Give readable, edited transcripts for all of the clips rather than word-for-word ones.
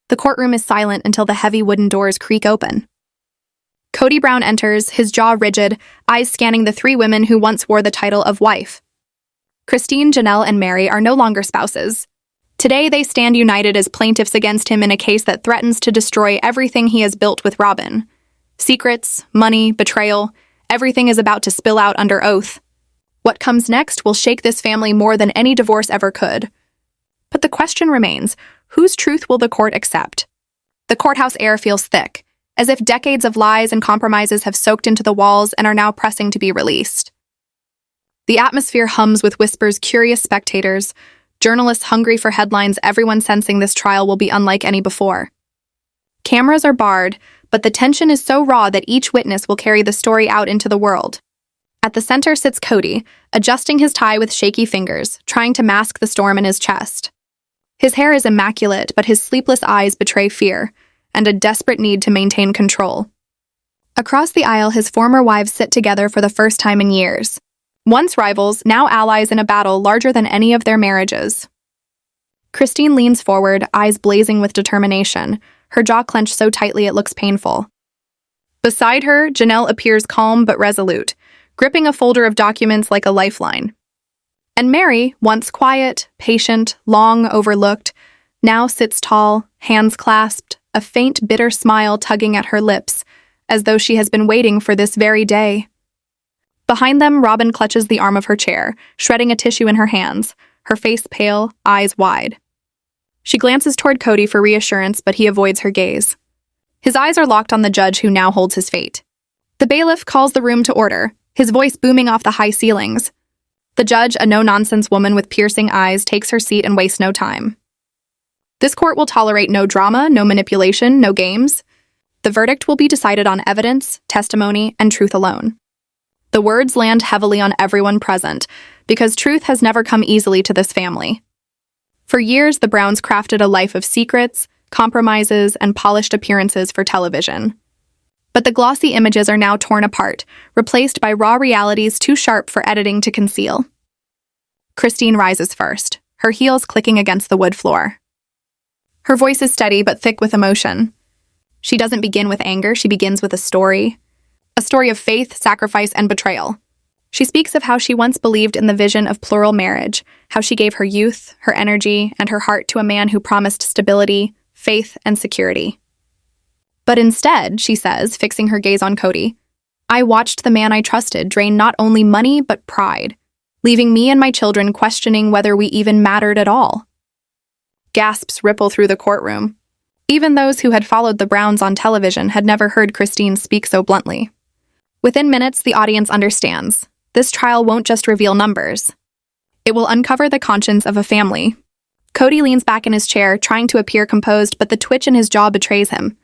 The courtroom is silent until the heavy wooden doors creak open. Kody Brown enters, his jaw rigid, eyes scanning the three women who once wore the title of wife. Christine, Janelle, and Meri are no longer spouses. Today, they stand united as plaintiffs against him in a case that threatens to destroy everything he has built with Robyn. Secrets, money, betrayal, everything is about to spill out under oath. What comes next will shake this family more than any divorce ever could. But the question remains, whose truth will the court accept? The courthouse air feels thick, as if decades of lies and compromises have soaked into the walls and are now pressing to be released. The atmosphere hums with whispers, curious spectators, journalists hungry for headlines, everyone sensing this trial will be unlike any before. Cameras are barred, but the tension is so raw that each witness will carry the story out into the world. At the center sits Kody, adjusting his tie with shaky fingers, trying to mask the storm in his chest. His hair is immaculate, but his sleepless eyes betray fear and a desperate need to maintain control. Across the aisle, his former wives sit together for the first time in years. Once rivals, now allies in a battle larger than any of their marriages. Christine leans forward, eyes blazing with determination, her jaw clenched so tightly it looks painful. Beside her, Janelle appears calm but resolute, gripping a folder of documents like a lifeline. And Meri, once quiet, patient, long overlooked, now sits tall, hands clasped, a faint, bitter smile tugging at her lips, as though she has been waiting for this very day. Behind them, Robyn clutches the arm of her chair, shredding a tissue in her hands, her face pale, eyes wide. She glances toward Kody for reassurance, but he avoids her gaze. His eyes are locked on the judge who now holds his fate. The bailiff calls the room to order, his voice booming off the high ceilings. The judge, a no-nonsense woman with piercing eyes, takes her seat and wastes no time. This court will tolerate no drama, no manipulation, no games. The verdict will be decided on evidence, testimony, and truth alone. The words land heavily on everyone present, because truth has never come easily to this family. For years, the Browns crafted a life of secrets, compromises, and polished appearances for television. But the glossy images are now torn apart, replaced by raw realities too sharp for editing to conceal. Christine rises first, her heels clicking against the wood floor. Her voice is steady but thick with emotion. She doesn't begin with anger, she begins with a story of faith, sacrifice, and betrayal. She speaks of how she once believed in the vision of plural marriage, how she gave her youth, her energy, and her heart to a man who promised stability, faith, and security. But instead, she says, fixing her gaze on Kody, I watched the man I trusted drain not only money but pride, leaving me and my children questioning whether we even mattered at all. Gasps ripple through the courtroom. Even those who had followed the Browns on television had never heard Christine speak so bluntly. Within minutes, the audience understands. This trial won't just reveal numbers. It will uncover the conscience of a family. Kody leans back in his chair, trying to appear composed, but the twitch in his jaw betrays him.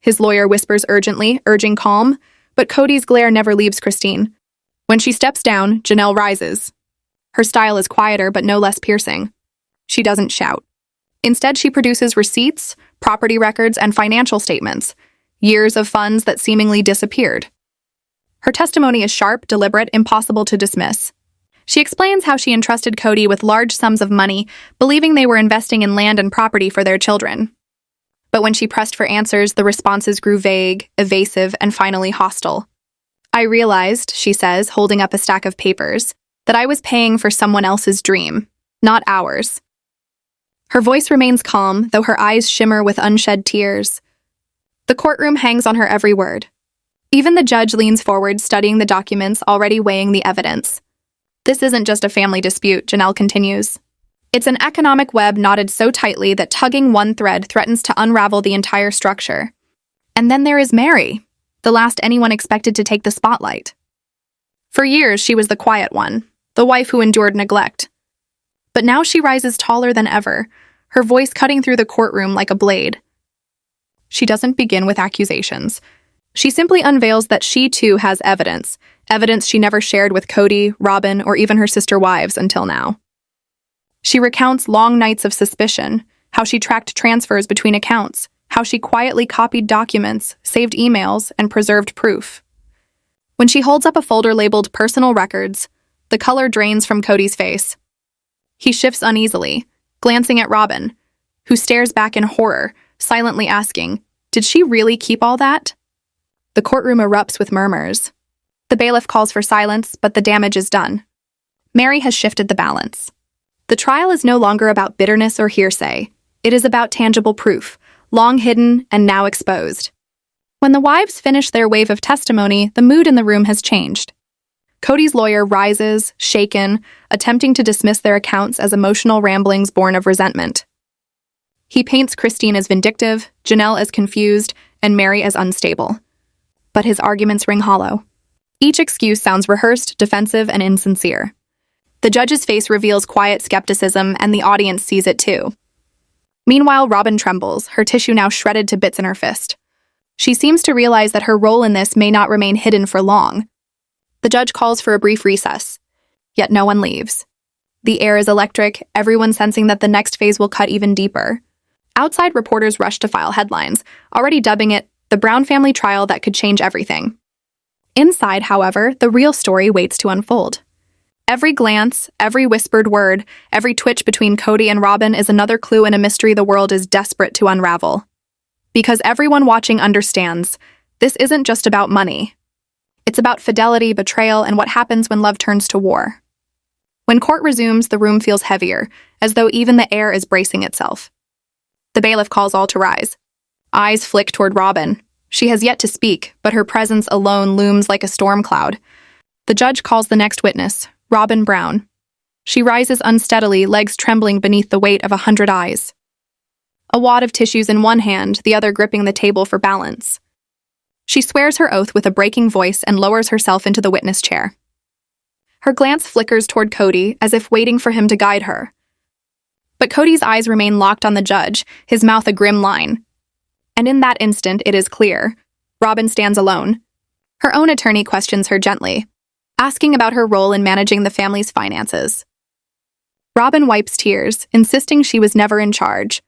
His lawyer whispers urgently, urging calm, but Kody's glare never leaves Christine. When she steps down, Janelle rises. Her style is quieter but no less piercing. She doesn't shout. Instead, she produces receipts, property records, and financial statements, years of funds that seemingly disappeared. Her testimony is sharp, deliberate, impossible to dismiss. She explains how she entrusted Kody with large sums of money, believing they were investing in land and property for their children. But when she pressed for answers, the responses grew vague, evasive, and finally hostile. I realized, she says, holding up a stack of papers, that I was paying for someone else's dream, not ours. Her voice remains calm, though her eyes shimmer with unshed tears. The courtroom hangs on her every word. Even the judge leans forward, studying the documents, already weighing the evidence. This isn't just a family dispute, Janelle continues. It's an economic web knotted so tightly that tugging one thread threatens to unravel the entire structure. And then there is Meri, the last anyone expected to take the spotlight. For years, she was the quiet one, the wife who endured neglect. But now she rises taller than ever, her voice cutting through the courtroom like a blade. She doesn't begin with accusations. She simply unveils that she too has evidence she never shared with Kody, Robyn, or even her sister wives until now. She recounts long nights of suspicion, how she tracked transfers between accounts, how she quietly copied documents, saved emails, and preserved proof. When she holds up a folder labeled personal records, the color drains from Kody's face. He shifts uneasily, glancing at Robyn, who stares back in horror, silently asking, "Did she really keep all that?" The courtroom erupts with murmurs. The bailiff calls for silence, but the damage is done. Meri has shifted the balance. The trial is no longer about bitterness or hearsay. It is about tangible proof, long hidden and now exposed. When the wives finish their wave of testimony, the mood in the room has changed. Kody's lawyer rises, shaken, attempting to dismiss their accounts as emotional ramblings born of resentment. He paints Christine as vindictive, Janelle as confused, and Meri as unstable. But his arguments ring hollow. Each excuse sounds rehearsed, defensive, and insincere. The judge's face reveals quiet skepticism, and the audience sees it too. Meanwhile, Robyn trembles, her tissue now shredded to bits in her fist. She seems to realize that her role in this may not remain hidden for long. The judge calls for a brief recess, yet no one leaves. The air is electric, everyone sensing that the next phase will cut even deeper. Outside, reporters rush to file headlines, already dubbing it the Brown family trial that could change everything. Inside, however, the real story waits to unfold. Every glance, every whispered word, every twitch between Kody and Robyn is another clue in a mystery the world is desperate to unravel. Because everyone watching understands, this isn't just about money. It's about fidelity, betrayal, and what happens when love turns to war. When court resumes, the room feels heavier, as though even the air is bracing itself. The bailiff calls all to rise. Eyes flick toward Robyn. She has yet to speak, but her presence alone looms like a storm cloud. The judge calls the next witness, Robyn Brown. She rises unsteadily, legs trembling beneath the weight of 100 eyes. A wad of tissues in one hand, the other gripping the table for balance. She swears her oath with a breaking voice and lowers herself into the witness chair. Her glance flickers toward Kody, as if waiting for him to guide her. But Kody's eyes remain locked on the judge, his mouth a grim line. And in that instant, it is clear. Robyn stands alone. Her own attorney questions her gently, asking about her role in managing the family's finances. Robyn wipes tears, insisting she was never in charge,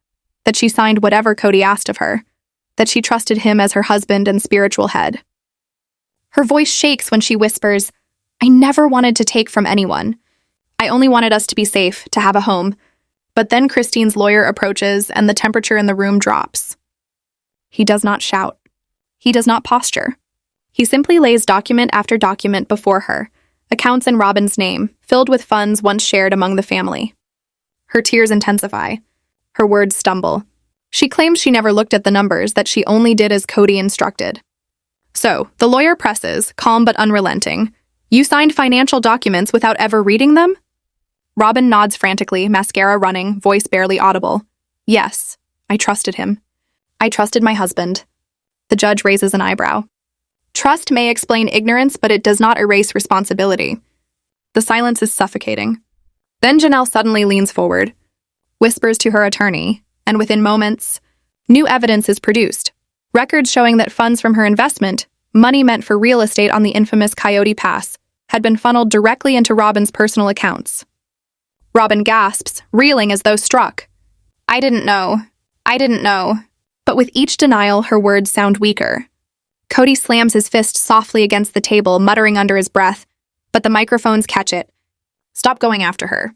that she signed whatever Kody asked of her, that she trusted him as her husband and spiritual head. Her voice shakes when she whispers, "I never wanted to take from anyone. I only wanted us to be safe, to have a home." But then Christine's lawyer approaches and the temperature in the room drops. He does not shout. He does not posture. He simply lays document after document before her, accounts in Robyn's name, filled with funds once shared among the family. Her tears intensify. Her words stumble. She claims she never looked at the numbers, that she only did as Kody instructed. So, the lawyer presses, calm but unrelenting. "You signed financial documents without ever reading them?" Robyn nods frantically, mascara running, voice barely audible. "Yes, I trusted him. I trusted my husband." The judge raises an eyebrow. Trust may explain ignorance, but it does not erase responsibility. The silence is suffocating. Then Janelle suddenly leans forward, whispers to her attorney, and within moments, new evidence is produced. Records showing that funds from her investment, money meant for real estate on the infamous Coyote Pass, had been funneled directly into Robyn's personal accounts. Robyn gasps, reeling as though struck. I didn't know. But with each denial, her words sound weaker. Kody slams his fist softly against the table, muttering under his breath, but the microphones catch it. "Stop going after her.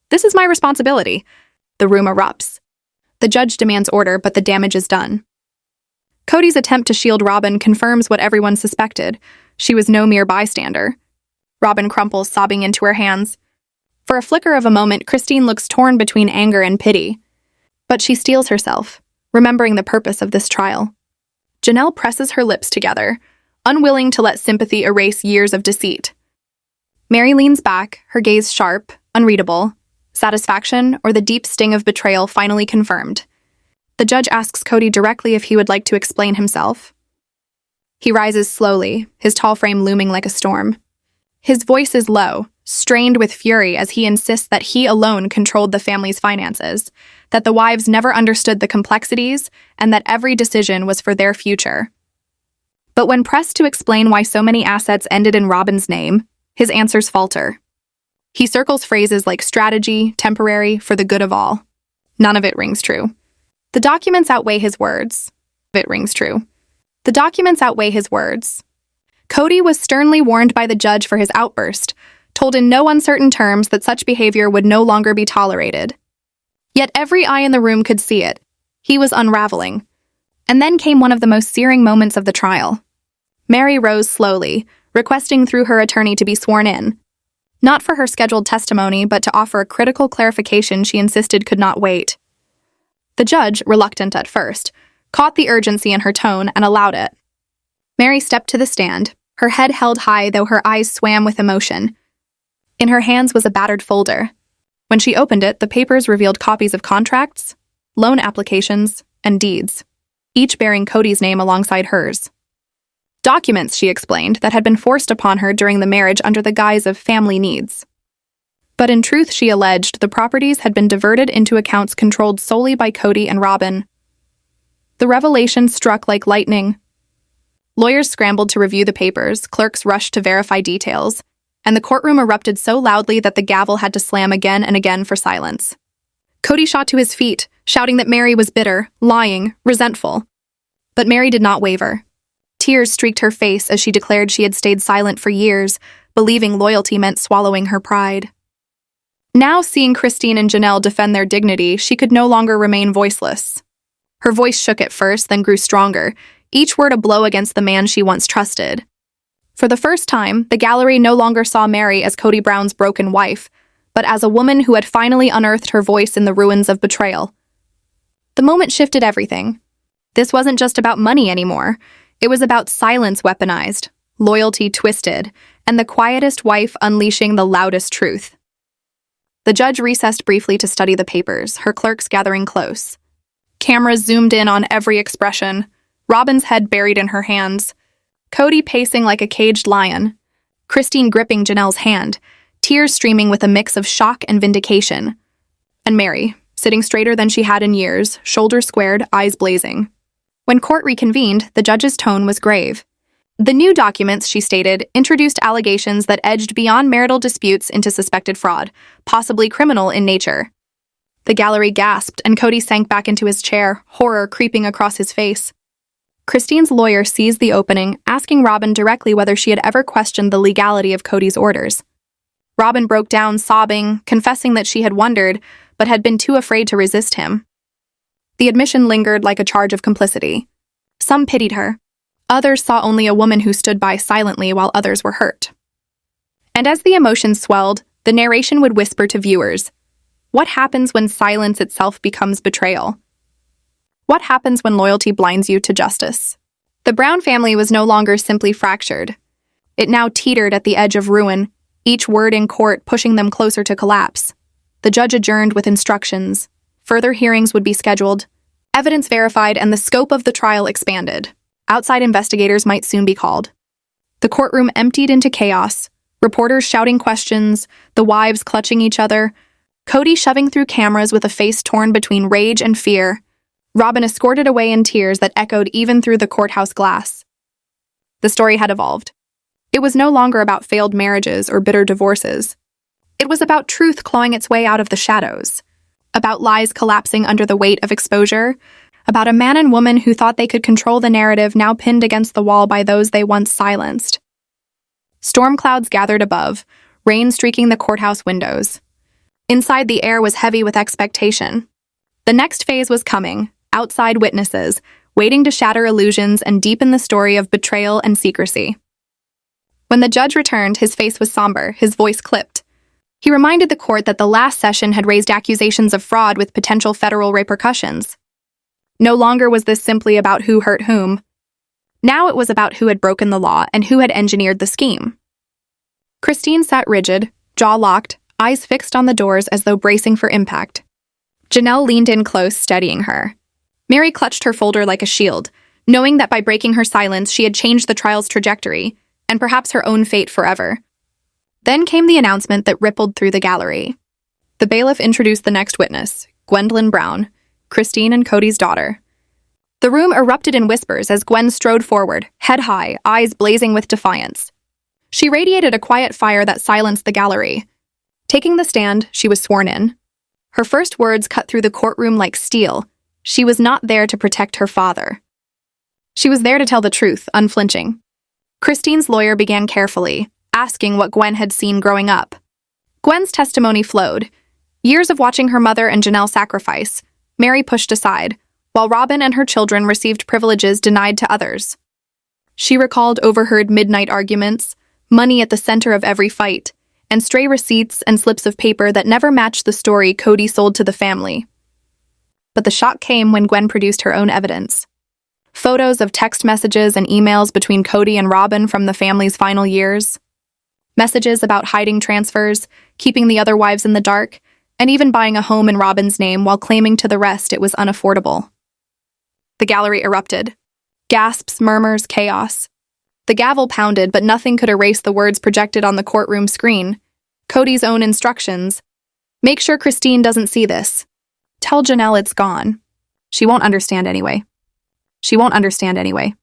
This is my responsibility." The room erupts. The judge demands order, but the damage is done. Kody's attempt to shield Robyn confirms what everyone suspected. She was no mere bystander. Robyn crumples, sobbing into her hands. For a flicker of a moment, Christine looks torn between anger and pity. But she steels herself, remembering the purpose of this trial. Janelle presses her lips together, unwilling to let sympathy erase years of deceit. Meri leans back, her gaze sharp, unreadable. Satisfaction or the deep sting of betrayal finally confirmed. The judge asks Kody directly if he would like to explain himself. He rises slowly, his tall frame looming like a storm. His voice is low, strained with fury as he insists that he alone controlled the family's finances, that the wives never understood the complexities, and that every decision was for their future. But when pressed to explain why so many assets ended in Robyn's name, his answers falter. He circles phrases like strategy, temporary, for the good of all. None of it rings true. The documents outweigh his words. It rings true. The documents outweigh his words. Kody was sternly warned by the judge for his outburst, told in no uncertain terms that such behavior would no longer be tolerated. Yet every eye in the room could see it. He was unraveling. And then came one of the most searing moments of the trial. Meri rose slowly, requesting through her attorney to be sworn in. Not for her scheduled testimony, but to offer a critical clarification she insisted could not wait. The judge, reluctant at first, caught the urgency in her tone and allowed it. Meri stepped to the stand, her head held high though her eyes swam with emotion. In her hands was a battered folder. When she opened it, the papers revealed copies of contracts, loan applications, and deeds, each bearing Kody's name alongside hers. Documents, she explained, that had been forced upon her during the marriage under the guise of family needs. But in truth, she alleged, the properties had been diverted into accounts controlled solely by Kody and Robyn. The revelation struck like lightning. Lawyers scrambled to review the papers, clerks rushed to verify details, and the courtroom erupted so loudly that the gavel had to slam again and again for silence. Kody shot to his feet, shouting that Meri was bitter, lying, resentful. But Meri did not waver. Tears streaked her face as she declared she had stayed silent for years, believing loyalty meant swallowing her pride. Now, seeing Christine and Janelle defend their dignity, she could no longer remain voiceless. Her voice shook at first, then grew stronger, each word a blow against the man she once trusted. For the first time, the gallery no longer saw Meri as Kody Brown's broken wife, but as a woman who had finally unearthed her voice in the ruins of betrayal. The moment shifted everything. This wasn't just about money anymore. It was about silence weaponized, loyalty twisted, and the quietest wife unleashing the loudest truth. The judge recessed briefly to study the papers, her clerks gathering close. Cameras zoomed in on every expression, Robyn's head buried in her hands, Kody pacing like a caged lion, Christine gripping Janelle's hand, tears streaming with a mix of shock and vindication, and Meri, sitting straighter than she had in years, shoulders squared, eyes blazing. When court reconvened, the judge's tone was grave. The new documents, she stated, introduced allegations that edged beyond marital disputes into suspected fraud, possibly criminal in nature. The gallery gasped, and Kody sank back into his chair, horror creeping across his face. Christine's lawyer seized the opening, asking Robyn directly whether she had ever questioned the legality of Kody's orders. Robyn broke down, sobbing, confessing that she had wondered, but had been too afraid to resist him. The admission lingered like a charge of complicity. Some pitied her. Others saw only a woman who stood by silently while others were hurt. And as the emotions swelled, the narration would whisper to viewers, what happens when silence itself becomes betrayal? What happens when loyalty blinds you to justice? The Brown family was no longer simply fractured. It now teetered at the edge of ruin, each word in court pushing them closer to collapse. The judge adjourned with instructions. Further hearings would be scheduled, evidence verified, and the scope of the trial expanded. Outside investigators might soon be called. The courtroom emptied into chaos, reporters shouting questions, the wives clutching each other, Kody shoving through cameras with a face torn between rage and fear, Robyn escorted away in tears that echoed even through the courthouse glass. The story had evolved. It was no longer about failed marriages or bitter divorces. It was about truth clawing its way out of the shadows, about lies collapsing under the weight of exposure, about a man and woman who thought they could control the narrative now pinned against the wall by those they once silenced. Storm clouds gathered above, rain streaking the courthouse windows. Inside, the air was heavy with expectation. The next phase was coming, outside witnesses, waiting to shatter illusions and deepen the story of betrayal and secrecy. When the judge returned, his face was somber, his voice clipped. He reminded the court that the last session had raised accusations of fraud with potential federal repercussions. No longer was this simply about who hurt whom. Now it was about who had broken the law and who had engineered the scheme. Christine sat rigid, jaw locked, eyes fixed on the doors as though bracing for impact. Janelle leaned in close, steadying her. Meri clutched her folder like a shield, knowing that by breaking her silence she had changed the trial's trajectory, and perhaps her own fate forever. Then came the announcement that rippled through the gallery. The bailiff introduced the next witness, Gwendolyn Brown, Christine and Kody's daughter. The room erupted in whispers as Gwen strode forward, head high, eyes blazing with defiance. She radiated a quiet fire that silenced the gallery. Taking the stand, she was sworn in. Her first words cut through the courtroom like steel. She was not there to protect her father. She was there to tell the truth, unflinching. Christine's lawyer began carefully, asking what Gwen had seen growing up. Gwen's testimony flowed. Years of watching her mother and Janelle sacrifice, Meri pushed aside, while Robyn and her children received privileges denied to others. She recalled overheard midnight arguments, money at the center of every fight, and stray receipts and slips of paper that never matched the story Kody sold to the family. But the shock came when Gwen produced her own evidence. Photos of text messages and emails between Kody and Robyn from the family's final years. Messages about hiding transfers, keeping the other wives in the dark, and even buying a home in Robyn's name while claiming to the rest it was unaffordable. The gallery erupted. Gasps, murmurs, chaos. The gavel pounded, but nothing could erase the words projected on the courtroom screen. Kody's own instructions. Make sure Christine doesn't see this. Tell Janelle it's gone. She won't understand anyway.